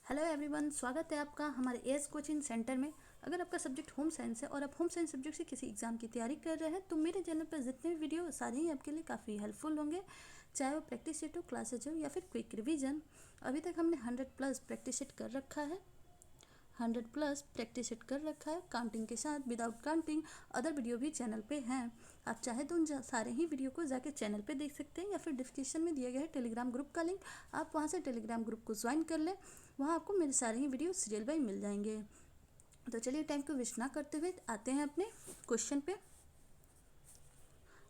Hello everyone, स्वागत है आपका हमारे एस कोचिंग सेंटर में। अगर आपका सब्जेक्ट होम साइंस है और आप होम साइंस सब्जेक्ट से किसी एग्जाम की तैयारी कर रहे हैं तो मेरे चैनल पर जितने भी वीडियो सारे ही आपके लिए काफ़ी हेल्पफुल होंगे, चाहे वो प्रैक्टिस सेट हो, क्लासेज हो या फिर क्विक रिवीजन। अभी तक हमने 100+ प्रैक्टिस सेट कर रखा है, 100+ प्रैक्टिस सेट कर रखा है काउंटिंग के साथ, विदाउट काउंटिंग। अदर वीडियो भी चैनल पे हैं, आप चाहे तो उन सारे ही वीडियो को जाके चैनल पे देख सकते हैं या फिर डिस्क्रिप्शन में दिया गया है टेलीग्राम ग्रुप का लिंक, आप वहाँ से टेलीग्राम ग्रुप को ज्वाइन कर लें। वहाँ आपको मेरे सारे ही वीडियो सीरियल बाई मिल जाएंगे। तो चलिए टाइम को वेस्ट ना करते हुए आते हैं अपने क्वेश्चन पे।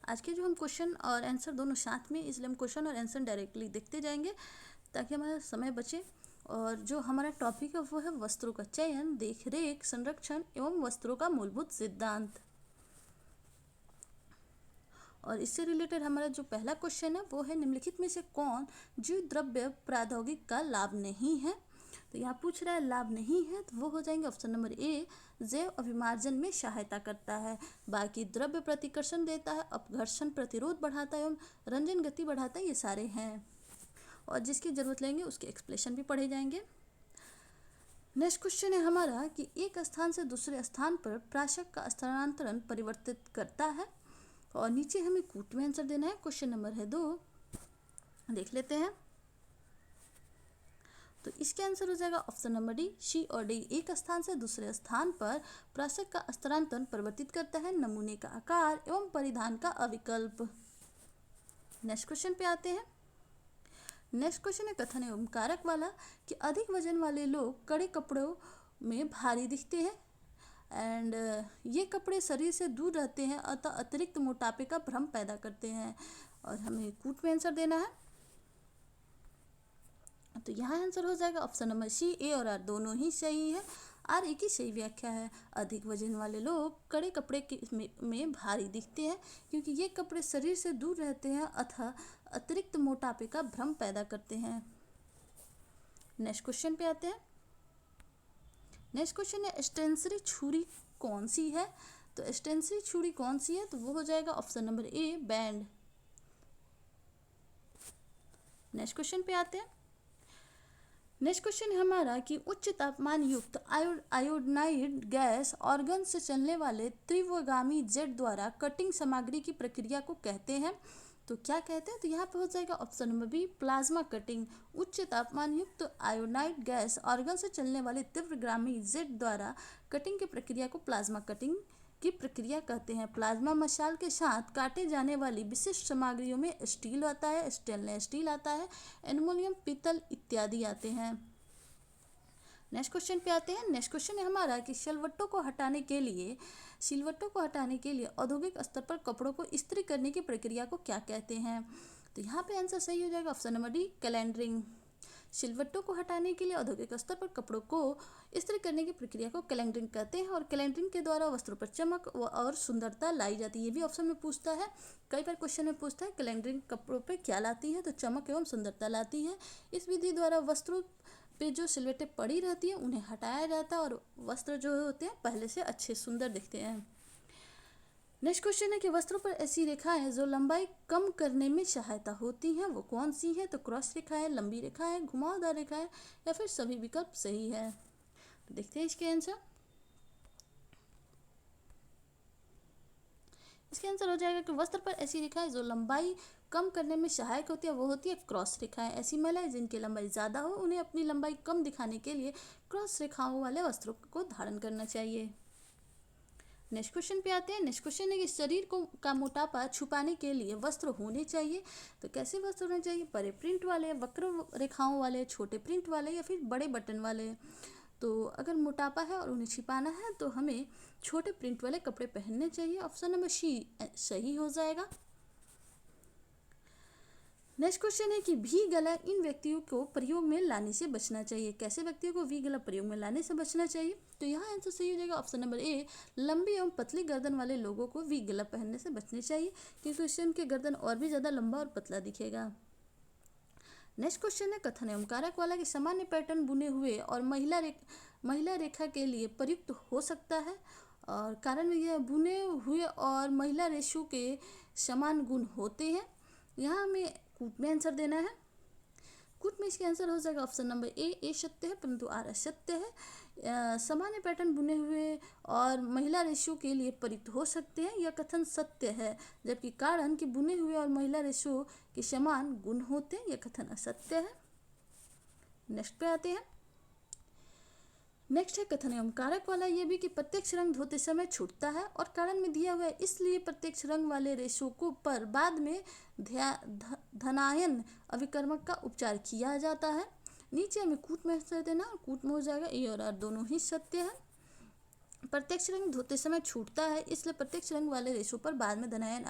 आज के जो हम क्वेश्चन और आंसर दोनों साथ में, इसलिए हम क्वेश्चन और आंसर डायरेक्टली देखते जाएंगे ताकि हमारा समय बचे। और जो हमारा टॉपिक है वो है वस्त्रों का चयन, देख रेख, संरक्षण एवं वस्त्रों का मूलभूत सिद्धांत। और इससे रिलेटेड हमारा जो पहला क्वेश्चन है वो है, निम्नलिखित में से कौन जीव द्रव्य प्रौद्योगिकी का लाभ नहीं है। तो यहाँ पूछ रहा है लाभ नहीं है, तो वो हो जाएंगे ऑप्शन नंबर ए, जैव अभिमार्जन में सहायता करता है, बाकी द्रव्य प्रतिकर्षण देता है, अपघर्षण प्रतिरोध बढ़ाता है एवं रंजन गति बढ़ाता है, ये सारे हैं। और जिसकी जरूरत लेंगे उसके एक्सप्लेनेशन भी पढ़े जाएंगे। नेक्स्ट क्वेश्चन है हमारा कि एक स्थान से दूसरे स्थान पर प्राशक का स्थानांतरण परिवर्तित करता है। और नीचे हमें कूट में आंसर देना है। क्वेश्चन नंबर है 2, देख लेते हैं। तो इसके आंसर हो जाएगा ऑप्शन नंबर डी, सी और डी। एक स्थान से दूसरे स्थान पर प्राशक का स्थानांतरण परिवर्तित करता है नमूने का आकार एवं परिधान का अविकल्प। नेक्स्ट क्वेश्चन पे आते हैं। नेक्स्ट क्वेश्चन है कथन एवं कारक वाला कि अधिक वजन वाले लोग कड़े कपड़ों में भारी दिखते हैं एंड ये कपड़े शरीर से दूर रहते हैं, अतः अतिरिक्त मोटापे का भ्रम पैदा करते हैं। और हमें कूट में आंसर देना है। तो यहाँ आंसर हो जाएगा ऑप्शन नंबर सी, ए और आर दोनों ही सही है। आर एक ही सही व्याख्या है। अधिक वजन वाले लोग कड़े कपड़े में भारी दिखते हैं क्योंकि ये कपड़े शरीर से दूर रहते हैं, अतः अतिरिक्त मोटापे का भ्रम पैदा करते हैं। नेक्स्ट क्वेश्चन पे आते हैं। नेक्स्ट क्वेश्चन है, स्टेंसरी छुरी कौन सी है। तो स्टेंसरी छुरी कौन सी है, तो वो हो जाएगा ऑप्शन नंबर ए, बैंड। नेक्स्ट क्वेश्चन पे आते हैं। नेक्स्ट क्वेश्चन है हमारा कि उच्च तापमान युक्त आयोडाइड गैस ऑर्गन से चलने वाले त्रिवगामी जेट द्वारा कटिंग सामग्री की प्रक्रिया को कहते हैं। तो क्या कहते हैं, तो यहाँ पे हो जाएगा option number B, plasma cutting. उच्च तापमान युक्त आयोडाइड गैस ऑर्गन से चलने वाले तीव्रगामी जेट द्वारा कटिंग की प्रक्रिया को प्लाज्मा कटिंग की प्रक्रिया कहते हैं। प्लाज्मा मशाल के साथ काटे जाने वाली विशिष्ट सामग्रियों में स्टील आता है, स्टेनलेस स्टील आता है, एल्युमिनियम, पीतल इत्यादि आते हैं। नेक्स्ट क्वेश्चन पे आते हैं। नेक्स्ट क्वेश्चन है हमारा कि सिलवट्टों को हटाने के लिए औद्योगिक स्तर पर कपड़ों को इस्त्री करने की प्रक्रिया को क्या कहते हैं। तो यहाँ पे आंसर सही हो जाएगा ऑप्शन नंबर डी, कैलेंडरिंग। सिलवट्टों को हटाने के लिए औद्योगिक स्तर पर कपड़ों को इस्त्री करने की प्रक्रिया को कैलेंडरिंग कहते हैं। और कैलेंडरिंग के द्वारा वस्त्रों पर चमक और सुंदरता लाई जाती है। ये भी ऑप्शन में पूछता है, कई बार क्वेश्चन में पूछता है कैलेंडरिंग कपड़ों पे क्या लाती है, तो चमक एवं सुंदरता लाती है। इस विधि द्वारा वस्त्रों पे जो सिलवटें पड़ी रहती है उन्हें हटाया जाता है और वस्त्र जो होते हैं पहले से अच्छे सुंदर दिखते हैं। नेक्स्ट क्वेश्चन है कि वस्त्रों पर ऐसी रेखाएं जो लंबाई कम करने में सहायता होती हैं वो कौन सी है। तो क्रॉस रेखा है, लंबी रेखा है, घुमावदार रेखा है या फिर सभी विकल्प सही है। तो देखते हैं इसके आंसर। इसके आंसर हो जाएगा कि वस्त्र पर ऐसी रेखाएं जो लंबाई कम करने में सहायक होती है वो होती है क्रॉस रेखाएं। ऐसी महिलाएं जिनकी लंबाई ज़्यादा हो उन्हें अपनी लंबाई कम दिखाने के लिए क्रॉस रेखाओं वाले वस्त्रों को धारण करना चाहिए। नेक्स्ट क्वेश्चन पे आते हैं। नेक्स्ट क्वेश्चन है कि शरीर का मोटापा छुपाने के लिए वस्त्र होने चाहिए। तो कैसे वस्त्र होने चाहिए, बड़े प्रिंट वाले, वक्र रेखाओं वाले, छोटे प्रिंट वाले या फिर बड़े बटन वाले। तो अगर मोटापा है और उन्हें छिपाना है तो हमें छोटे प्रिंट वाले कपड़े पहनने चाहिए। ऑप्शन नंबर सी सही हो जाएगा। नेक्स्ट क्वेश्चन है कि वी गला इन व्यक्तियों को प्रयोग में लाने से बचना चाहिए। कैसे व्यक्तियों को वी गला प्रयोग में लाने से बचना चाहिए, तो यहाँ आंसर सही हो जाएगा ऑप्शन नंबर ए, लंबी एवं पतली गर्दन वाले लोगों को वी गला पहनने से बचनी चाहिए क्योंकि इससे उनके गर्दन और भी ज़्यादा लंबा और पतला दिखेगा। नेक्स्ट क्वेश्चन है कथन एवं कारक वाला कि सामान्य पैटर्न बुने हुए और महिला रेखा के लिए प्रयुक्त हो सकता है। और कारण यह बुने हुए और महिला रेशों के समान गुण होते हैं। यहाँ हमें कूट में आंसर देना है। कूट में इसका आंसर हो जाएगा ऑप्शन नंबर ए सत्य है परंतु आर असत्य है। सामान्य पैटर्न बुने हुए और महिला रेशो के लिए प्रयुक्त हो सकते हैं, यह कथन सत्य है, जबकि कारण कि बुने हुए और महिला रेशो के समान गुण होते हैं, यह कथन असत्य है। नेक्स्ट पे आते हैं। नेक्स्ट है कथन एवं कारक वाला, यह भी कि प्रत्यक्ष रंग धोते समय छूटता है और कारण में दिया हुआ है, इसलिए प्रत्यक्ष रंग वाले रेशों को पर बाद में धनायन अभिकर्मक का उपचार किया जाता है। नीचे हमें कूट में आंसर देना, कूट में हो जाएगा ए और आर दोनों ही सत्य है। प्रत्यक्ष रंग धोते समय छूटता है, इसलिए प्रत्यक्ष रंग वाले रेशों पर बाद में धनायन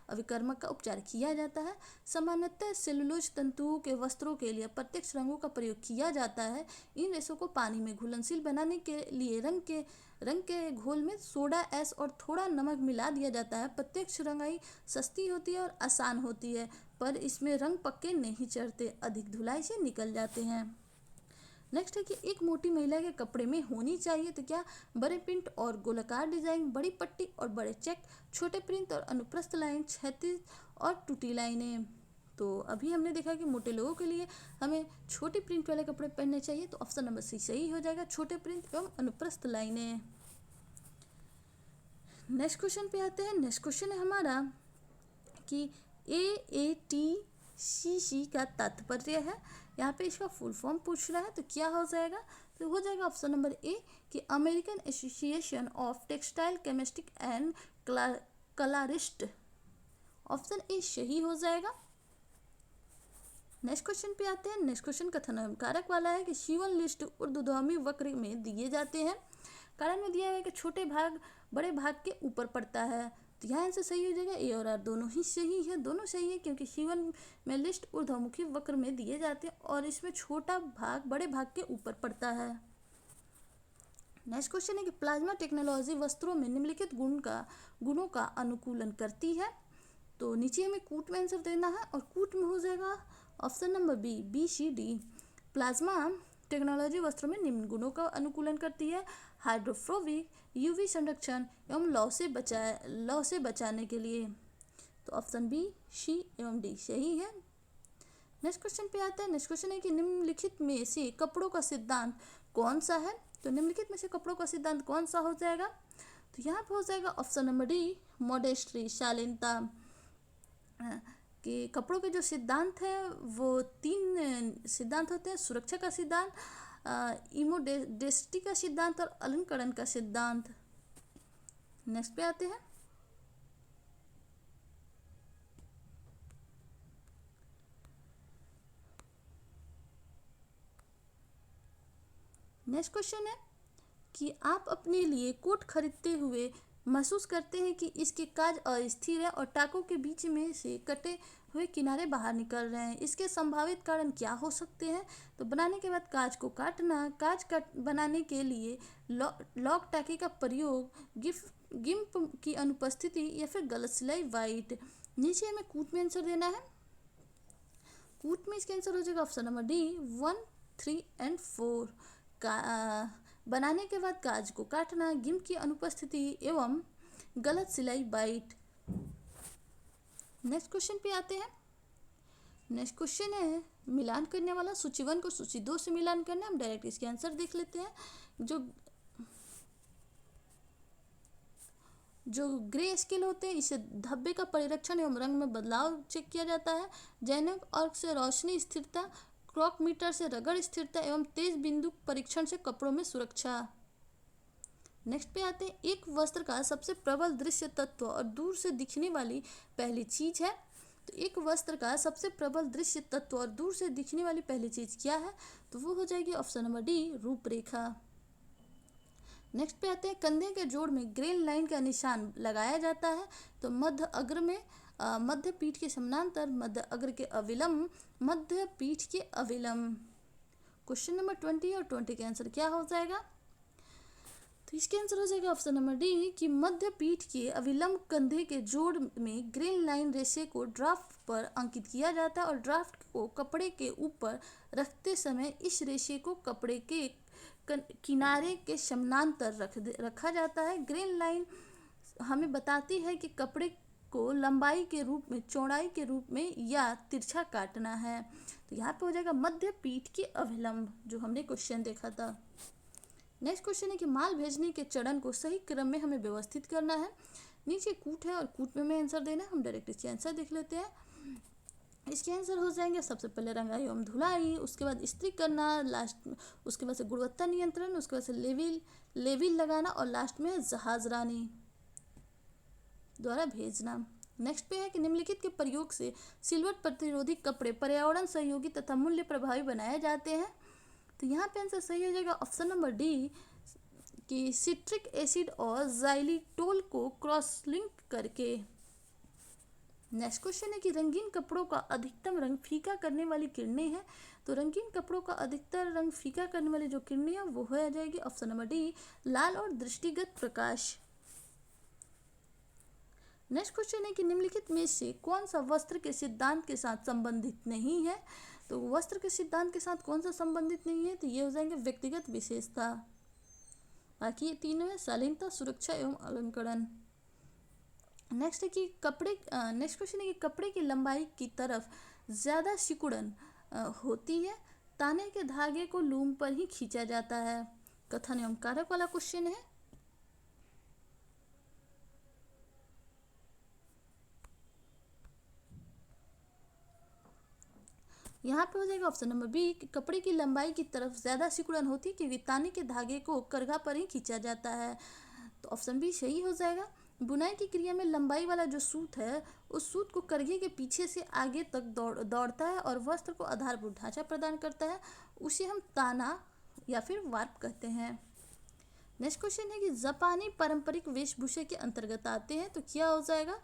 अभिकर्मक का उपचार किया जाता है। सामान्यतः सेलुलोज तंतुओं के वस्त्रों के लिए प्रत्यक्ष रंगों का प्रयोग किया जाता है। इन रेशों को पानी में घुलनशील बनाने के लिए रंग के घोल में सोडा ऐश और थोड़ा नमक मिला दिया जाता है। प्रत्यक्ष रंगाई सस्ती होती है और आसान होती है, पर इसमें रंग पक्के नहीं चढ़ते, अधिक धुलाई से निकल जाते हैं। नेक्स्ट है कि एक मोटी महिला के कपड़े में होनी चाहिए तो क्या, बड़े प्रिंट और गोलाकार डिजाइन, बड़ी पट्टी और बड़े चेक, छोटे प्रिंट और अनुप्रस्थ लाइन, क्षैतिज और टूटी लाइनें। तो अभी हमने देखा कि मोटे लोगों के लिए हमें छोटी प्रिंट वाले कपड़े पहनने चाहिए, तो ऑप्शन नंबर सी सही हो जाएगा, छोटे प्रिंट एवं अनुप्रस्थ लाइनें। नेक्स्ट क्वेश्चन पे आते हैं। नेक्स्ट क्वेश्चन है हमारा कि AATCC का तात्पर्य है, यहाँ पे इसका फुल फॉर्म पूछ रहा है, तो क्या हो जाएगा, तो हो जाएगा ऑप्शन नंबर ए कि American association of textile chemists and colourist. Option A सही हो जाएगा। नेक्स्ट क्वेश्चन पे आते हैं। नेक्स्ट क्वेश्चन कथन एवं कारक वाला है कि सीवन लिस्ट ऊर्ध्वगामी वक्र में दिए जाते हैं। कारण में दिया हुआ है कि छोटे भाग बड़े भाग के ऊपर पड़ता है, तो यहाँ आंसर सही हो जाएगा, ए और आर दोनों ही सही है, दोनों सही है, क्योंकि सीवन में लिस्ट ऊर्ध्वमुखी वक्र में दिए जाते हैं और इसमें छोटा भाग बड़े भाग के ऊपर पड़ता है। नेक्स्ट क्वेश्चन है कि प्लाज्मा टेक्नोलॉजी वस्त्रों में निम्नलिखित गुणों का अनुकूलन करती है। तो नीचे हमें कूट में आंसर देना है और कूट में हो जाएगा option number BCD। Plasma technology वस्त्रों में निम्न गुणों का अनुकूलन करती है, हाइड्रोफोबिक, UV संरक्षण एवं लौ से बचाने के लिए। तो ऑप्शन B, C एवं D सही है। नेक्स्ट क्वेश्चन पे आता है। नेक्स्ट क्वेश्चन है कि निम्नलिखित में से कपड़ों का सिद्धांत कौन सा है, तो निम्नलिखित में से कपड़ों का सिद्धांत कौन सा हो जाएगा, तो यहाँ पे हो जाएगा ऑप्शन नंबर D, मॉडेस्ट्री, शालीनता। कि कपड़ों के जो सिद्धांत है वो 3 सिद्धांत होते हैं, सुरक्षा का सिद्धांत, इमोडेस्टी का सिद्धांत और अलंकरण का सिद्धांत। नेक्स्ट पे आते हैं। नेक्स्ट क्वेश्चन है कि आप अपने लिए कोट खरीदते हुए महसूस करते हैं कि इसके काज अस्थिर है और टाकों के बीच में से कटे हुए किनारे बाहर निकल रहे हैं, इसके संभावित कारण क्या हो सकते हैं, तो बनाने के बाद काज को काटना, बनाने के लिए लॉक टाके का प्रयोग, गिम्प की अनुपस्थिति या फिर गलत सिलाई वाइट। नीचे हमें कूट में आंसर देना है। कूट में इसका आंसर हो जाएगा ऑप्शन नंबर D, 1, 3 एंड 4। बनाने के बाद काज को काटना, गिम्प की अनुपस्थिति एवं गलत सिलाई बाइट। नेक्स्ट क्वेश्चन पे आते हैं। नेक्स्ट क्वेश्चन है मिलान करने वाला, सूची 1 को सूची 2 से मिलान करना। हम डायरेक्ट इसके आंसर देख लेते हैं। जो ग्रे स्केल होते हैं, इसे धब्बे का परिरक्षण एवं रंग में बदलाव चेक किया जाता है। जैनक अर्क से रोशनी स्थिरता, क्रॉक मीटर से रगड़ स्थिरता एवं तेज बिंदु परीक्षण से कपड़ों में सुरक्षा। नेक्स्ट पे आते हैं। एक वस्त्र का सबसे प्रबल दृश्य तत्व और दूर से दिखने वाली पहली चीज है, तो एक वस्त्र का सबसे प्रबल दृश्य तत्व और दूर से दिखने वाली पहली चीज क्या है, तो वो हो जाएगी ऑप्शन नंबर D, रूपरेखा। नेक्स्ट पे आते हैं। कंधे के जोड़ में ग्रेन लाइन का निशान लगाया जाता है, तो मध्य अग्र में मध्य पीठ के समानांतर, मध्य अग्र के अविलंब, मध्य पीठ के अविलंब। क्वेश्चन नंबर 20 और 20 के आंसर क्या हो जाएगा, तो इसके आंसर हो जाएगा ऑप्शन नंबर D कि मध्य पीठ के अविलंब कंधे के जोड़ में ग्रेन लाइन रेशे को ड्राफ्ट पर अंकित किया जाता है और ड्राफ्ट को कपड़े के ऊपर रखते समय इस रेशे को कपड़े के किनारे के समानांतर रखा जाता है। ग्रेन लाइन हमें बताती है कि कपड़े को लंबाई के रूप में, चौड़ाई के रूप में या तिरछा काटना है। तो यहाँ पे हो जाएगा मध्य पीठ की अभिलंब, जो हमने क्वेश्चन देखा था। नेक्स्ट क्वेश्चन है कि माल भेजने के चरण को सही क्रम में हमें व्यवस्थित करना है। नीचे कूट है और कूट में हमें आंसर देना है। हम डायरेक्ट इसके आंसर देख लेते हैं। इसके आंसर हो जाएंगे सबसे पहले रंगाई एवं धुलाई, उसके बाद इस्त्री करना, लास्ट में उसके बाद से गुणवत्ता नियंत्रण, उसके बाद से लेविल लगाना और लास्ट में है जहाजरानी द्वारा भेजना। नेक्स्ट पे है कि निम्नलिखित के प्रयोग से सिलवट प्रतिरोधी कपड़े पर्यावरण सहयोगी तथा मूल्य प्रभावी बनाए जाते हैं। तो यहाँ पे आंसर सही हो जाएगा ऑप्शन नंबर डी कि सिट्रिक एसिड और जाइलिटोल को क्रॉस लिंक करके। नेक्स्ट क्वेश्चन है कि रंगीन कपड़ों का अधिकतम रंग फीका करने वाली किरणें हैं। तो रंगीन कपड़ों का अधिकतर रंग फीका करने वाली जो किरणें हैं वो हो जाएगी ऑप्शन नंबर डी लाल और दृष्टिगत प्रकाश। नेक्स्ट क्वेश्चन है कि निम्नलिखित में से कौन सा वस्त्र के सिद्धांत के साथ संबंधित नहीं है। तो वस्त्र के सिद्धांत के साथ कौन सा संबंधित नहीं है, तो ये हो जाएंगे व्यक्तिगत विशेषता। बाकी ये तीनों है शालीनता, सुरक्षा एवं अलंकरण। नेक्स्ट है कि नेक्स्ट क्वेश्चन है कि कपड़े की लंबाई की तरफ ज़्यादा सिकुड़न होती है, ताने के धागे को लूम पर ही खींचा जाता है। कथन एवं कारक वाला क्वेश्चन है। यहाँ पे हो जाएगा ऑप्शन नंबर बी कि कपड़े की लंबाई की तरफ ज़्यादा सिकुड़न होती है क्योंकि ताने के धागे को करघा पर ही खींचा जाता है। तो ऑप्शन बी सही हो जाएगा। बुनाई की क्रिया में लंबाई वाला जो सूत है उस सूत को करघे के पीछे से आगे तक दौड़ता है और वस्त्र को आधारभूत ढांचा प्रदान करता है, उसे हम ताना या फिर वार्प कहते हैं। नेक्स्ट क्वेश्चन है कि जापानी पारंपरिक वेशभूषा के अंतर्गत आते हैं, तो क्या हो जाएगा,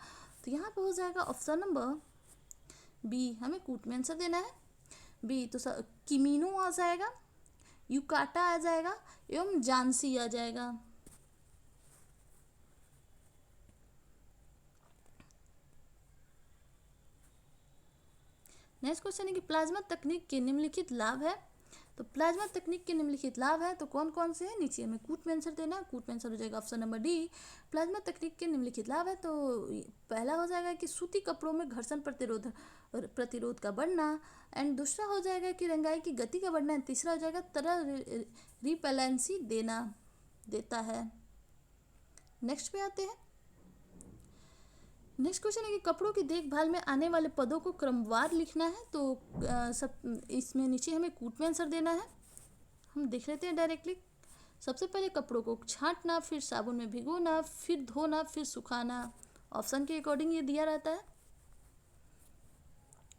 तो यहाँ पे हो जाएगा ऑप्शन नंबर बी, हमें कूट में आंसर देना है बी। तो किमीनो आ जाएगा, युकाटा आ जाएगा एवं जानसी आ जाएगा। नेक्स्ट क्वेश्चन है कि प्लाज्मा तकनीक के निम्नलिखित लाभ है। तो प्लाज्मा तकनीक के निम्नलिखित लाभ है तो कौन कौन से हैं, नीचे हमें कूट में आंसर देना है। कूट में आंसर हो जाएगा ऑप्शन नंबर डी, प्लाज्मा तकनीक के निम्नलिखित लाभ है। तो पहला हो जाएगा कि सूती कपड़ों में घर्षण प्रतिरोध का बढ़ना, एंड दूसरा हो जाएगा कि रंगाई की गति का बढ़ना, एंड तीसरा हो जाएगा तरल रिपेलेंसी देता है। नेक्स्ट पे आते हैं। नेक्स्ट क्वेश्चन है कि कपड़ों की देखभाल में आने वाले पदों को क्रमवार लिखना है। तो सब इसमें नीचे हमें कूट में आंसर देना है। हम देख लेते हैं डायरेक्टली। सबसे पहले कपड़ों को छांटना, फिर साबुन में भिगोना, फिर धोना, फिर सुखाना। ऑप्शन के अकॉर्डिंग ये दिया रहता है।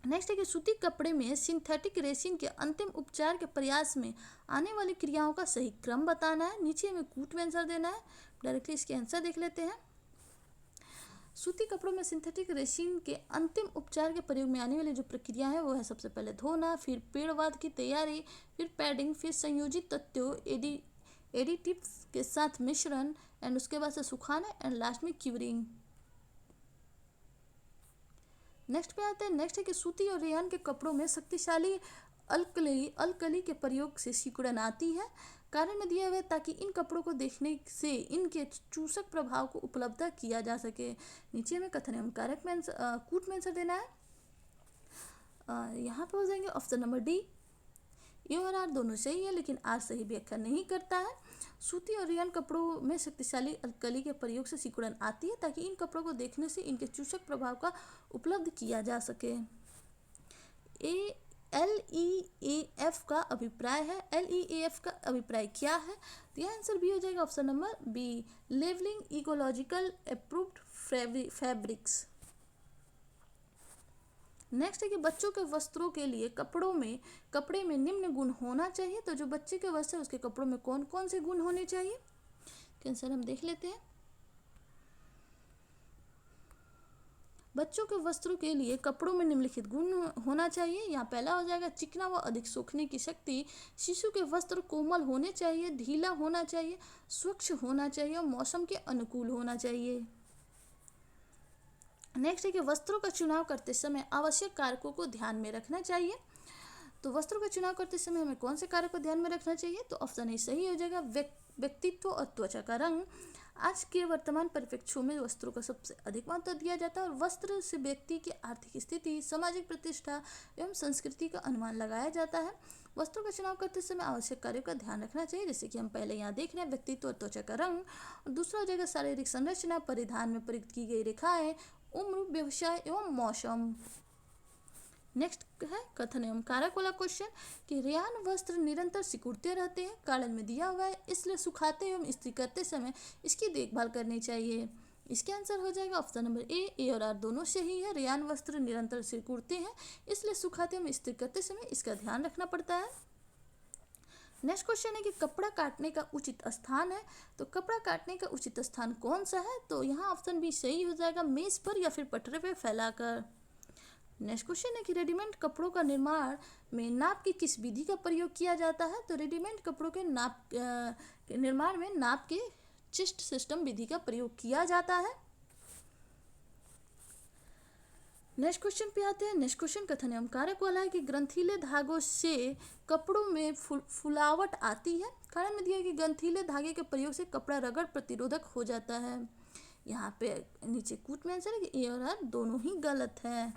नेक्स्ट है कि सूती कपड़े में सिंथेटिक रेसिन के अंतिम उपचार के प्रयास में आने वाली क्रियाओं का सही क्रम बताना है। नीचे हमें कूट में आंसर देना है। डायरेक्टली इसके आंसर देख लेते हैं। सूती कपड़ों में सिंथेटिक रेसिन के अंतिम उपचार के प्रयोग में आने वाली जो प्रक्रिया है वो है सबसे पहले धोना, फिर पेड़वाद की तैयारी, फिर पैडिंग, फिर संयोजित तत्वों एडिटिव्स के साथ मिश्रण, एंड उसके बाद से सुखाना, एंड लास्ट में क्यूरिंग। नेक्स्ट पे आते हैं। नेक्स्ट है कि सूती और रेयन के कपड़ों में शक्तिशाली अलकली के प्रयोग से सिकुड़न आती है। कारण में दिया हुआ है ताकि इन कपड़ों को देखने से इनके चूसक प्रभाव को उपलब्ध किया जा सके। नीचे में कथन एवं कारक में कूट में आंसर देना है। यहाँ पे हो जाएंगे ऑप्शन नंबर डी। ए और आर दोनों सही है, लेकिन आर सही व्याख्या नहीं करता है। सूती और रेयन कपड़ों में शक्तिशाली अलकली के प्रयोग से सिकुड़न आती है ताकि इन कपड़ों को देखने से इनके चूसक प्रभाव का उपलब्ध किया जा सके। LEAF का अभिप्राय है। LEAF का अभिप्राय क्या है, तो यह आंसर बी हो जाएगा option number B, levelling ecological approved fabrics. Next है कि बच्चों के वस्त्रों के लिए कपड़े में निम्न गुण होना चाहिए। तो जो बच्चे के वस्त्र है उसके कपड़ों में कौन कौन से गुण होने चाहिए, आंसर हम देख लेते हैं। बच्चों के वस्त्रों के लिए कपड़ों में निम्नलिखित गुण होना चाहिए। यहाँ पहला हो जाएगा चिकना व अधिक सूखने की शक्ति। शिशु के वस्त्र कोमल होने चाहिए, ढीला होना चाहिए, स्वच्छ होना चाहिए और मौसम के अनुकूल होना चाहिए। नेक्स्ट है कि वस्त्रों का चुनाव करते समय आवश्यक कारकों को ध्यान में रखना चाहिए। तो वस्त्रों का चुनाव करते समय हमें कौन से कारक को ध्यान में रखना चाहिए, तो ऑप्शन ए सही हो जाएगा, व्यक्तित्व और त्वचा का रंग, आज के वर्तमान परिप्रेक्ष्यों में वस्त्रों का सबसे अधिक महत्व दिया जाता है और वस्त्र से व्यक्ति की आर्थिक स्थिति, सामाजिक प्रतिष्ठा एवं संस्कृति का अनुमान लगाया जाता है। वस्त्रों का चुनाव करते समय आवश्यक कार्यों का ध्यान रखना चाहिए, जैसे कि हम पहले यहाँ देख रहे हैं व्यक्तित्व और त्वचा का रंग, और दूसरा हो जाएगा शारीरिक संरचना, परिधान में प्रयुक्त की गई रेखाएं, उम्र, व्यवसाय एवं मौसम। नेक्स्ट है कथन एवं कारक वाला क्वेश्चन कि रेयान वस्त्र निरंतर सिकुड़ते रहते हैं, कारण में दिया हुआ है, इसलिए सुखाते एवं इस्त्री करते समय इसकी देखभाल करनी चाहिए। इसके आंसर हो जाएगा ऑप्शन नंबर ए और आर दोनों सही है। रेयान वस्त्र निरंतर सिकुड़ते हैं, इसलिए सुखाते एवं इस्त्री करते समय इसका ध्यान रखना पड़ता है। नेक्स्ट क्वेश्चन है कि कपड़ा काटने का उचित स्थान है, तो कपड़ा काटने का उचित स्थान कौन सा है, तो यहाँ ऑप्शन बी सही हो जाएगा, मेज पर या फिर पटरे पर फैलाकर। नेक्स्ट क्वेश्चन है कि रेडीमेड कपड़ों का निर्माण में नाप की किस विधि का प्रयोग किया जाता है, तो रेडीमेड कपड़ों के नाप के निर्माण में नाप के चिस्ट सिस्टम विधि का प्रयोग किया जाता है। नेक्स्ट क्वेश्चन पे आते हैं। नेक्स्ट क्वेश्चन कथन एवं कारक वाला है कि ग्रंथिले धागों से कपड़ों में फुलावट आती है, कारण में दिया है कि ग्रंथिले धागे के प्रयोग से कपड़ा रगड़ प्रतिरोधक हो जाता है। यहाँ पे नीचे कूट में आंसर है कि ए और आर दोनों ही गलत है।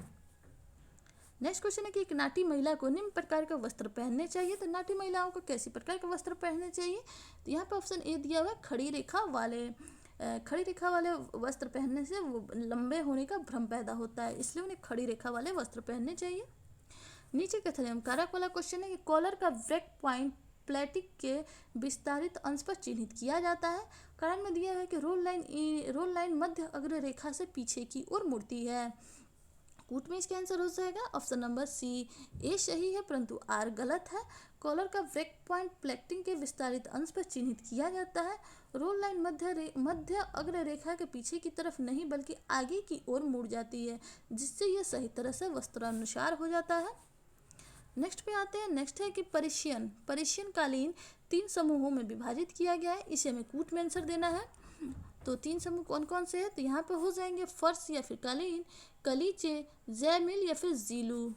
नेक्स्ट क्वेश्चन है कि एक नाटी महिला को निम्न प्रकार का वस्त्र पहनने चाहिए, तो नाटी महिलाओं को कैसी प्रकार के वस्त्र पहनने चाहिए, तो यहाँ पे ऑप्शन ए दिया हुआ है, खड़ी रेखा वाले वस्त्र पहनने से वो लंबे होने का भ्रम पैदा होता है, इसलिए उन्हें खड़ी रेखा वाले वस्त्र पहनने चाहिए। नीचे कथन एवं कारक वाला क्वेश्चन है कि कॉलर का ब्रेक पॉइंट प्लेटिक के विस्तारित अंश पर चिन्हित किया जाता है, कारण में दिया है कि रोल लाइन मध्य अग्र रेखा से पीछे की ओर मुड़ती है। कूट में इसका आंसर हो जाएगा ऑप्शन नंबर सी, ए सही है परंतु आर गलत है। कॉलर का ब्रेक पॉइंट प्लेटिंग के विस्तारित अंश पर चिन्हित किया जाता है। रोल लाइन मध्य अग्र रेखा के पीछे की तरफ नहीं बल्कि आगे की ओर मुड़ जाती है, जिससे यह सही तरह से वस्त्रानुसार हो जाता है। नेक्स्ट पे आते हैं। नेक्स्ट है कि परिशियन कालीन 3 समूहों में विभाजित किया गया है, इसे हमें कूट में आंसर देना है। तो 3 समूह कौन कौन से हैं, तो यहाँ पे हो जाएंगे फर्श या फिर कालीन, कलीचे, जयमिल या फिर जीलू।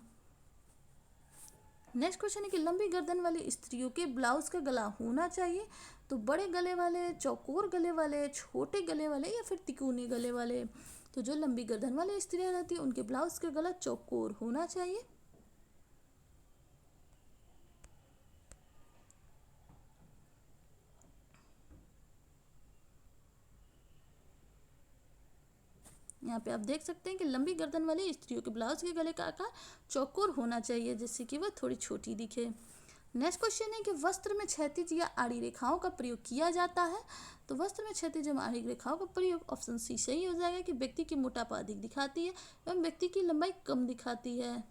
नेक्स्ट क्वेश्चन है कि लंबी गर्दन वाली स्त्रियों के ब्लाउज का गला होना चाहिए, तो बड़े गले वाले, चौकोर गले वाले, छोटे गले वाले या फिर तिकोने गले वाले। तो जो लंबी गर्दन वाली स्त्रियां रहती है उनके ब्लाउज का गला चौकोर होना चाहिए। यहाँ पे आप देख सकते हैं कि लंबी गर्दन वाली स्त्रियों के ब्लाउज के गले का आकार चौकोर होना चाहिए, जिससे कि वह थोड़ी छोटी दिखे। नेक्स्ट क्वेश्चन है कि वस्त्र में क्षैतिज या आड़ी रेखाओं का प्रयोग किया जाता है, तो वस्त्र में क्षैतिज या आड़ी रेखाओं का प्रयोग ऑप्शन सी सही हो जाएगा कि व्यक्ति की मोटापा अधिक दिखाती है एवं व्यक्ति की लंबाई कम दिखाती है।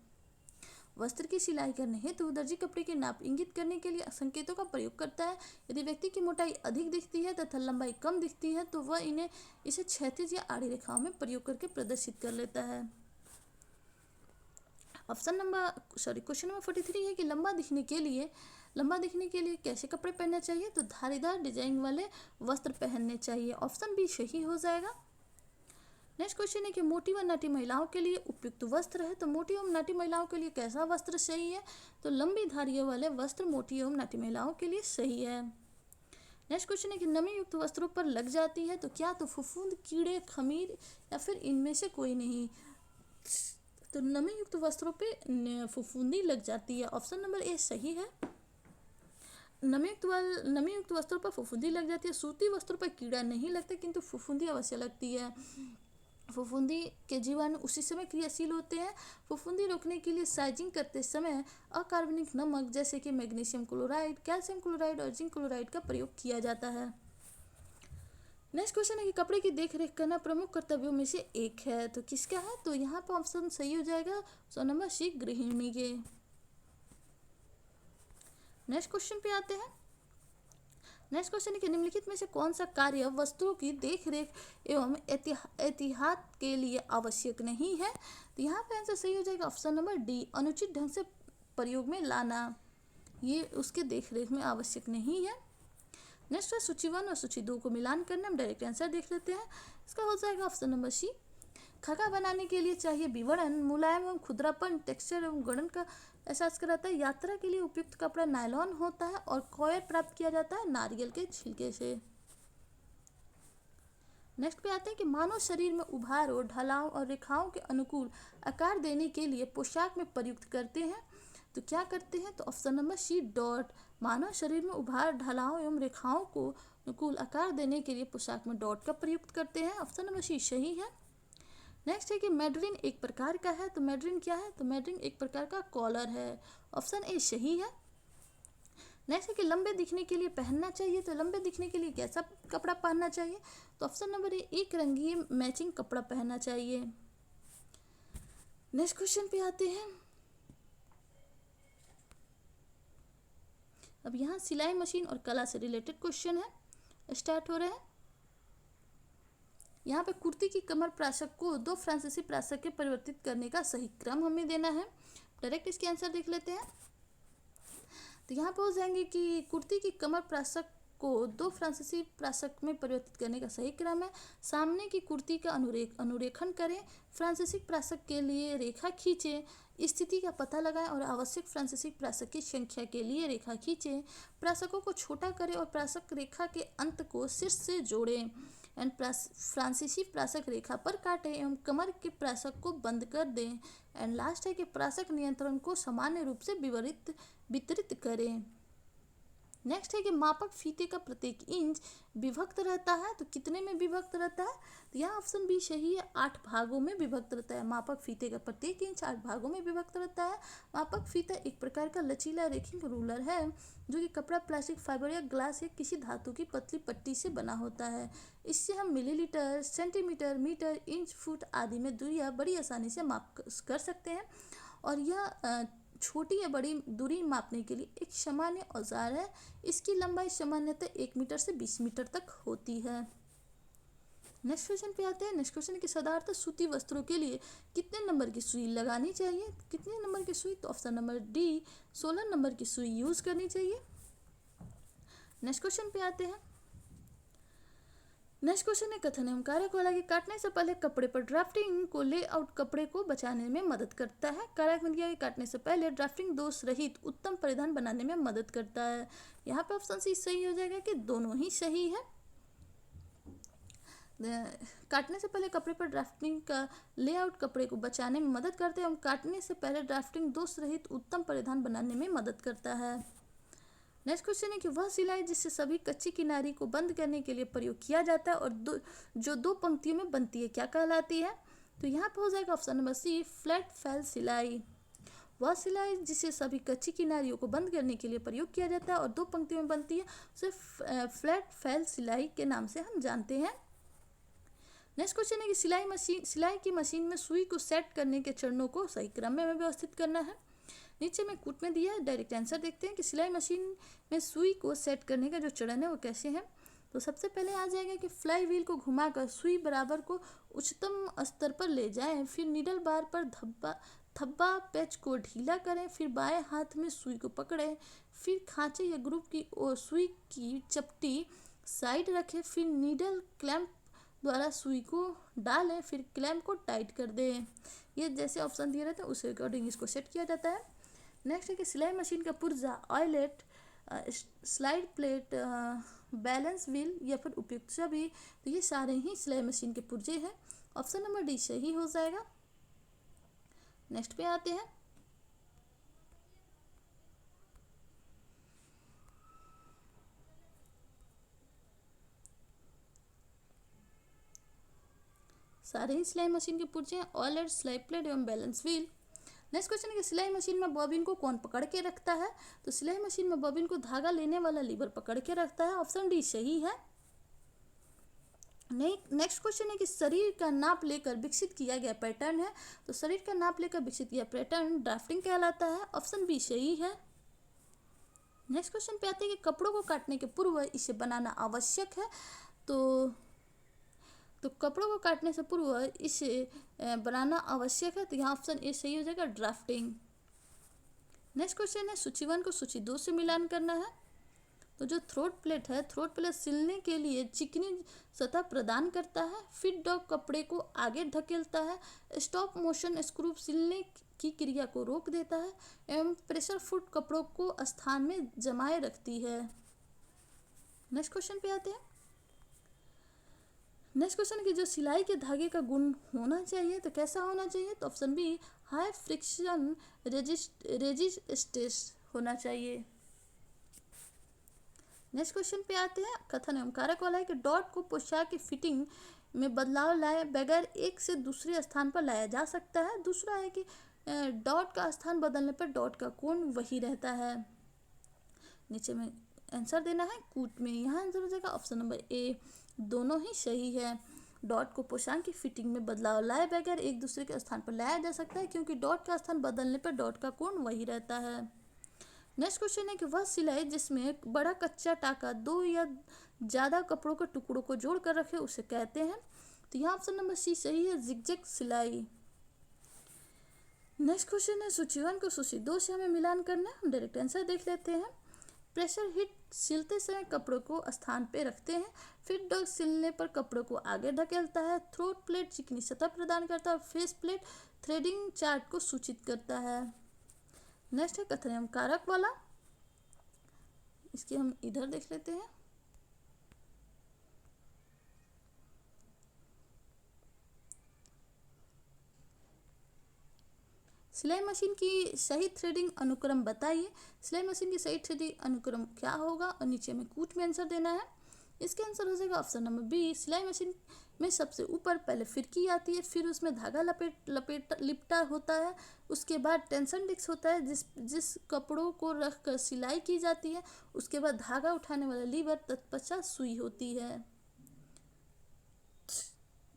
वस्त्र की सिलाई करने हेतु दर्जी कपड़े की नाप इंगित करने के लिए संकेतों का प्रयोग करता है। यदि व्यक्ति की मोटाई अधिक दिखती है तथा लंबाई कम दिखती है तो वह इसे क्षैतिज या आड़ी रेखाओं में प्रयोग करके प्रदर्शित कर लेता है। क्वेश्चन नंबर 43 है कि लंबा दिखने के लिए कैसे कपड़े पहनने चाहिए, तो धारीदार डिजाइन वाले वस्त्र पहनने चाहिए। ऑप्शन बी सही हो जाएगा। नेक्स्ट क्वेश्चन है कि मोटी व नाटी महिलाओं के लिए उपयुक्त वस्त्र है, तो मोटी एवं नाटी महिलाओं के लिए कैसा वस्त्र सही है, तो लंबी धारियों वाले वस्त्र मोटी एवं नाटी महिलाओं के लिए सही है। नेक्स्ट क्वेश्चन है कि नमी युक्त वस्त्रों पर लग जाती है, तो क्या तो फफूंद, कीड़े, खमीर या फिर इनमें से कोई नहीं। तो नमी युक्त वस्त्रों पे फफूंदी लग जाती है, ऑप्शन नंबर ए सही है। नमी युक्त वस्त्रों पर फफूंदी लग जाती है। सूती वस्त्रों पर कीड़ा नहीं लगता किंतु फफूंदी अवश्य लगती है। फफूंदी के जीवाणु उसी समय क्रियाशील होते हैं। फफूंदी रोकने के लिए साइजिंग करते समय अकार्बनिक नमक जैसे कि मैग्नीशियम क्लोराइड, कैल्शियम क्लोराइड और जिंक क्लोराइड का प्रयोग किया जाता है। नेक्स्ट क्वेश्चन है कि कपड़े की देखरेख करना प्रमुख कर्तव्यों में से एक है, तो किसका है, तो यहाँ पर ऑप्शन सही हो जाएगा ऑप्शन नंबर सी, गृहिणी के। नेक्स्ट क्वेश्चन पे आते हैं। नेक्स्ट क्वेश्चन है कि निम्नलिखित में से कौन सा कार्य वस्तुओं की देखरेख एवं एहतियात के लिए आवश्यक नहीं है, तो यहाँ पे आंसर सही हो जाएगा ऑप्शन नंबर डी, अनुचित ढंग से प्रयोग में लाना, ये उसके देखरेख में आवश्यक नहीं है। नेक्स्ट है सूची 1 और सूची 2 को मिलान करना, हम डायरेक्ट आंसर देख लेते हैं। इसका हो जाएगा ऑप्शन नंबर सी। खाका बनाने के लिए चाहिए विवरण, मुलायम एवं खुदरापन, टेक्सचर एवं गठन का एहसास कराता है। यात्रा के लिए उपयुक्त कपड़ा नायलॉन होता है और कॉयर प्राप्त किया जाता है नारियल के छिलके से। नेक्स्ट पे आते हैं कि मानव शरीर में उभारों, ढलाव और रेखाओं के अनुकूल आकार देने के लिए पोशाक में प्रयुक्त करते हैं। तो क्या करते हैं? तो ऑप्शन नंबर सी डॉट। मानव शरीर में उभार, ढलाव एवं रेखाओं को अनुकूल आकार देने के लिए पोशाक में डॉट का प्रयुक्त करते हैं। ऑप्शन नंबर सी सही है। नेक्स्ट है कि मैड्रिन एक प्रकार का है। तो मैड्रिन क्या है? तो मैड्रिन एक प्रकार का कॉलर है। ऑप्शन ए सही है। नेक्स्ट है कि लंबे दिखने के लिए पहनना चाहिए। तो लंबे दिखने के लिए कैसा कपड़ा पहनना चाहिए? तो ऑप्शन नंबर ए एक रंगीय मैचिंग कपड़ा पहनना चाहिए। नेक्स्ट क्वेश्चन पे आते हैं। अब यहाँ सिलाई मशीन और कला से रिलेटेड क्वेश्चन है, स्टार्ट हो रहे हैं। यहाँ पे कुर्ती की कमर प्रासक को दो फ्रांसीसी प्रासक के परिवर्तित करने का सही क्रम हमें देना है। डायरेक्ट इसके आंसर देख लेते हैं। तो यहाँ पे हो जाएंगे कि कुर्ती की कमर प्रासक को दो फ्रांसीसी प्रासक में परिवर्तित करने का सही क्रम है। सामने की कुर्ती का अनुरेखण करें, फ्रांसीसी प्रासक के लिए रेखा खींचें, स्थिति का पता लगाएं और आवश्यक फ्रांसीसी प्रासक की संख्या के लिए रेखा खींचें। प्रासकों को छोटा करें और प्रासक रेखा के अंत को शीर्ष से जोड़ें एंड फ्रांसीसी प्रासक रेखा पर काटें एवं कमर के प्रासक को बंद कर दें। एंड लास्ट है कि प्रासक नियंत्रण को सामान्य रूप से वितरित करें। नेक्स्ट है कि मापक फीते का प्रत्येक इंच विभक्त रहता है। तो कितने में विभक्त रहता है? तो यहाँ ऑप्शन बी सही है, 8 भागों में विभक्त रहता है। मापक फीते का प्रत्येक इंच 8 भागों में विभक्त रहता है। मापक फीता एक प्रकार का लचीला रेखिंग रूलर है जो कि कपड़ा, प्लास्टिक, फाइबर या ग्लास या किसी धातु की पतली पट्टी से बना होता है। इससे हम millilitre, centimetre, metre, inch, foot आदि में दूरियां बड़ी आसानी से माप कर सकते हैं। और यह छोटी या बड़ी दूरी मापने के लिए एक सामान्य औजार है। इसकी लंबाई सामान्यतः 1 मीटर से 20 मीटर तक होती है। नेक्स्ट क्वेश्चन पे आते हैं। नेक्स्ट क्वेश्चन की साधारणतः सूती वस्त्रों के लिए कितने नंबर की सुई लगानी चाहिए? कितने नंबर की सुई? तो ऑप्शन नंबर डी 16 नंबर की सुई यूज करनी चाहिए। नेक्स्ट क्वेश्चन पे आते हैं। नेक्स्ट क्वेश्चन है कथन एवं कारक वाला कि काटने से पहले कपड़े पर ड्राफ्टिंग को लेआउट कपड़े को बचाने में मदद करता है। कारक में दिया कि काटने से पहले ड्राफ्टिंग दोष रहित उत्तम परिधान बनाने में मदद करता है। यहाँ पे ऑप्शन सी सही हो जाएगा कि दोनों ही सही है। काटने से पहले कपड़े पर ड्राफ्टिंग का लेआउट कपड़े को बचाने में मदद करते हैं एवं काटने से पहले ड्राफ्टिंग दोष रहित उत्तम परिधान बनाने में मदद करता है। नेक्स्ट क्वेश्चन है कि वह सिलाई जिससे सभी कच्ची किनारी को बंद करने के लिए प्रयोग किया जाता है और जो दो पंक्तियों में बनती है क्या कहलाती है? तो यहाँ पर हो जाएगा ऑप्शन नंबर सी फ्लैट फैल सिलाई। वह सिलाई जिसे सभी कच्ची किनारियों को बंद करने के लिए प्रयोग किया जाता है और 2 पंक्तियों में बनती है उसे फ्लैट फैल सिलाई के नाम से हम जानते हैं। नेक्स्ट क्वेश्चन है कि सिलाई की मशीन में सुई को सेट करने के चरणों को सही क्रम में व्यवस्थित करना है। नीचे में कूट में दिया है, डायरेक्ट आंसर देखते हैं कि सिलाई मशीन में सुई को सेट करने का जो चरण है वो कैसे है। तो सबसे पहले आ जाएगा कि फ्लाई व्हील को घुमाकर सुई बराबर को उच्चतम स्तर पर ले जाएं, फिर नीडल बार पर थब्बा पेच को ढीला करें, फिर बाएं हाथ में सुई को पकड़ें, फिर खांचे या ग्रुप की ओर सुई की चपटी साइड रखें, फिर नीडल क्लैंप द्वारा सुई को डालें, फिर क्लैंप को टाइट कर दें। ये जैसे ऑप्शन दिए रहते हैं उसे अकॉर्डिंग इसको सेट किया जाता है। नेक्स्ट है कि सिलाई मशीन का पुर्जा, ऑयलेट, स्लाइड प्लेट, बैलेंस व्हील या फिर उपयुक्त सभी, तो ये सारे ही सिलाई मशीन के पुर्जे हैं। ऑप्शन नंबर डी सही हो जाएगा। नेक्स्ट पे आते हैं। सारे ही सिलाई मशीन के पुर्जे हैं, ऑयलेट, स्लाइड प्लेट एवं बैलेंस व्हील। नेक्स्ट क्वेश्चन है कि सिलाई मशीन में बॉबिन को कौन पकड़ के रखता है? तो सिलाई मशीन में बॉबिन को धागा लेने वाला लीवर पकड़ के रखता है। ऑप्शन डी सही है। नेक्स्ट क्वेश्चन है कि शरीर का नाप लेकर विकसित किया गया पैटर्न है। तो शरीर का नाप लेकर विकसित किया पैटर्न ड्राफ्टिंग कहलाता है। ऑप्शन बी सही है। नेक्स्ट क्वेश्चन पे आते हैं कि कपड़ों को काटने के पूर्व इसे बनाना आवश्यक है। तो कपड़ों को काटने से पूर्व इसे बनाना आवश्यक है। तो यहाँ ऑप्शन ए सही हो जाएगा, ड्राफ्टिंग। नेक्स्ट क्वेश्चन है सूची 1 को सूची 2 से मिलान करना है। तो जो थ्रोट प्लेट है, थ्रोट प्लेट सिलने के लिए चिकनी सतह प्रदान करता है। फिट डॉग कपड़े को आगे धकेलता है। स्टॉप मोशन स्क्रू सिलने की क्रिया को रोक देता है एवं प्रेशर फुट कपड़ों को स्थान में जमाए रखती है। नेक्स्ट क्वेश्चन पे आते हैं। नेक्स्ट क्वेश्चन की जो सिलाई के धागे का गुण होना चाहिए तो कैसा होना चाहिए, तो option B high friction resistance होना चाहिए। नेक्स्ट क्वेश्चन पे आते हैं, कथन एवं कारक वाला है कि डॉट को पोशाक की फिटिंग में बदलाव लाए बगैर एक से दूसरे स्थान पर लाया जा सकता है। दूसरा है कि डॉट का स्थान बदलने पर डॉट का कोण वही रहता है। नीचे में आंसर देना है कूट में, यहाँ आंसर हो जाएगा ऑप्शन नंबर ए, दोनों ही सही है। डॉट को पोशाक की फिटिंग में बदलाव लाए बगैर एक दूसरे के स्थान पर लाया जा सकता है क्योंकि डॉट का स्थान बदलने पर डॉट का कोण वही रहता है। नेक्स्ट क्वेश्चन है कि वह सिलाई जिसमें एक बड़ा कच्चा टाका दो या ज़्यादा कपड़ों के टुकड़ों को जोड़ कर रखे उसे कहते हैं, तो यहाँ ऑप्शन नंबर सी सही है, जिगजैग सिलाई। नेक्स्ट क्वेश्चन है सूची 1 को सूची 2 से हमें मिलान करना है, हम डायरेक्ट आंसर देख लेते हैं। प्रेशर हिट सिलते समय कपड़ों को स्थान पे रखते हैं, फिर डग सिलने पर कपड़ों को आगे ढकेलता है, थ्रोट प्लेट चिकनी सतह प्रदान करता है और फेस प्लेट थ्रेडिंग चार्ट को सूचित करता है। नेक्स्ट है कथन एवं कारक वाला, इसके हम इधर देख लेते हैं। सिलाई मशीन की सही थ्रेडिंग अनुक्रम बताइए। सिलाई मशीन की सही थ्रेडिंग अनुक्रम क्या होगा और नीचे में कूट में आंसर देना है। इसके आंसर हो जाएगा ऑप्शन नंबर बी, सिलाई मशीन में सबसे ऊपर पहले फिरकी आती है, फिर उसमें धागा लिपटा होता है, उसके बाद टेंशन डिस्क होता है जिस कपड़ों को रख कर सिलाई की जाती है, उसके बाद धागा उठाने वाला लीवर, तत्पश्चात सुई होती है।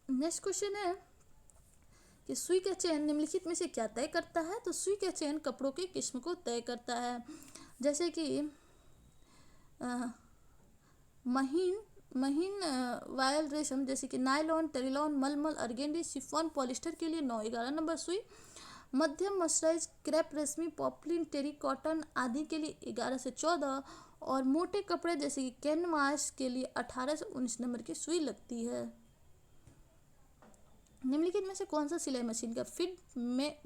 नेक्स्ट क्वेश्चन है कि सुई का चयन निम्नलिखित में से क्या तय करता है, तो सुई का चयन कपड़ों की किस्म को तय करता है, जैसे कि महीन वायल रेशम जैसे कि नायलॉन, टेरिलॉन, मलमल, अर्गेंडी, शिफॉन, पॉलिस्टर के लिए 9-11 नंबर सुई, मध्यम मर्सराइज क्रेप रेशमी, पॉपलिन, टेरी कॉटन आदि के लिए 11 से 14 और मोटे कपड़े जैसे कि कैनवास के लिए 18 से 19 नंबर की सुई लगती है। निम्नलिखित में से कौन सा सिलाई मशीन का फीड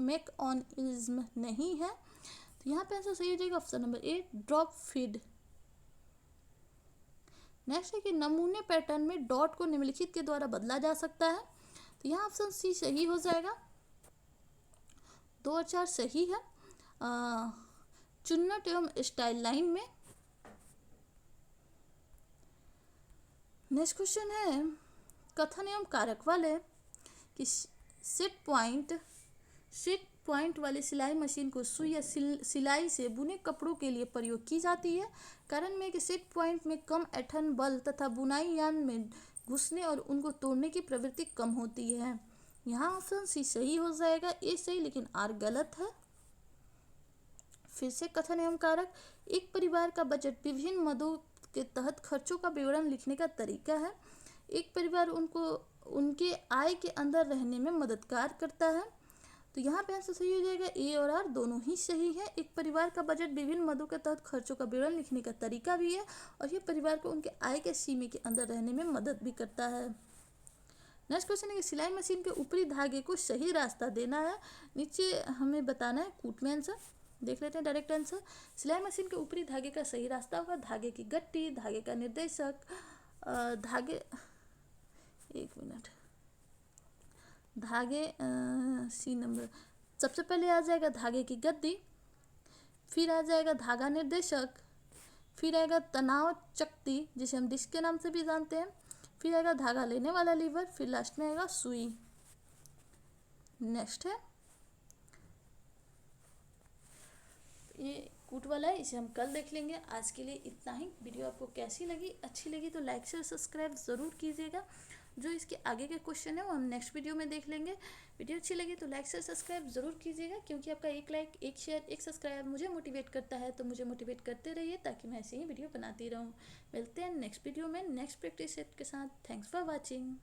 मैकेनिज्म नहीं है, तो यहाँ पे आंसर सही हो जाएगा ऑप्शन नंबर ए, ड्रॉप फीड। नेक्स्ट है कि नमूने पैटर्न में डॉट को निम्नलिखित के द्वारा बदला जा सकता है, तो यहाँ ऑप्शन सी सही हो जाएगा, 2 और 4 सही है। चुन्नट एवं स्टाइल लाइन में। नेक्स्ट क्वेश्चन है कथन एवं कारक वाले कि सेट पॉइंट वाली सिलाई मशीन को सुई या सिलाई से बुने कपड़ों के लिए प्रयोग की जाती है। कारण में कि सेट पॉइंट में कम ऐंठन बल तथा बुनाई यान में घुसने और उनको तोड़ने की प्रवृत्ति कम होती है। यहाँ ऑप्शन सी सही हो जाएगा, ए सही लेकिन आर गलत है। फिर से कथन एवं कारक, एक परिवार का बजट विभिन्न मदों के तहत खर्चों का विवरण लिखने का तरीका है। एक परिवार उनके आय के अंदर रहने में मददगार करता है, तो यहाँ पे आंसर सही हो जाएगा, ए और आर दोनों ही सही है। एक परिवार का बजट विभिन्न मदों के तहत खर्चों का विवरण लिखने का तरीका भी है और ये परिवार को उनके आय के सीमा के अंदर रहने में मदद भी करता है। नेक्स्ट क्वेश्चन है कि सिलाई मशीन के ऊपरी धागे को सही रास्ता देना है, नीचे हमें बताना है कूट में आंसर देख लेते हैं डायरेक्ट आंसर। सिलाई मशीन के ऊपरी धागे का सही रास्ता होगा धागे की गट्टी, धागे का निर्देशक, सी नंबर, सबसे पहले आ जाएगा धागे की गद्दी, फिर आ जाएगा धागा निर्देशक, फिर आएगा तनाव चकती जिसे हम डिस्क के नाम से भी जानते हैं, फिर आएगा धागा लेने वाला लीवर, फिर लास्ट में आएगा सुई। नेक्स्ट है ये कूट वाला है, इसे हम कल देख लेंगे। आज के लिए इतना ही। वीडियो आपको कैसी लगी, अच्छी लगी तो लाइक शेयर सब्सक्राइब ज़रूर कीजिएगा। जो इसके आगे के क्वेश्चन है वो हम नेक्स्ट वीडियो में देख लेंगे। वीडियो अच्छी लगी तो लाइक शेयर सब्सक्राइब ज़रूर कीजिएगा, क्योंकि आपका एक लाइक, एक शेयर, एक सब्सक्राइब मुझे मोटिवेट करता है, तो मुझे मोटिवेट करते रहिए ताकि मैं ऐसे ही वीडियो बनाती रहूँ। मिलते हैं नेक्स्ट वीडियो में नेक्स्ट प्रैक्टिस सेट के साथ। Thanks for watching.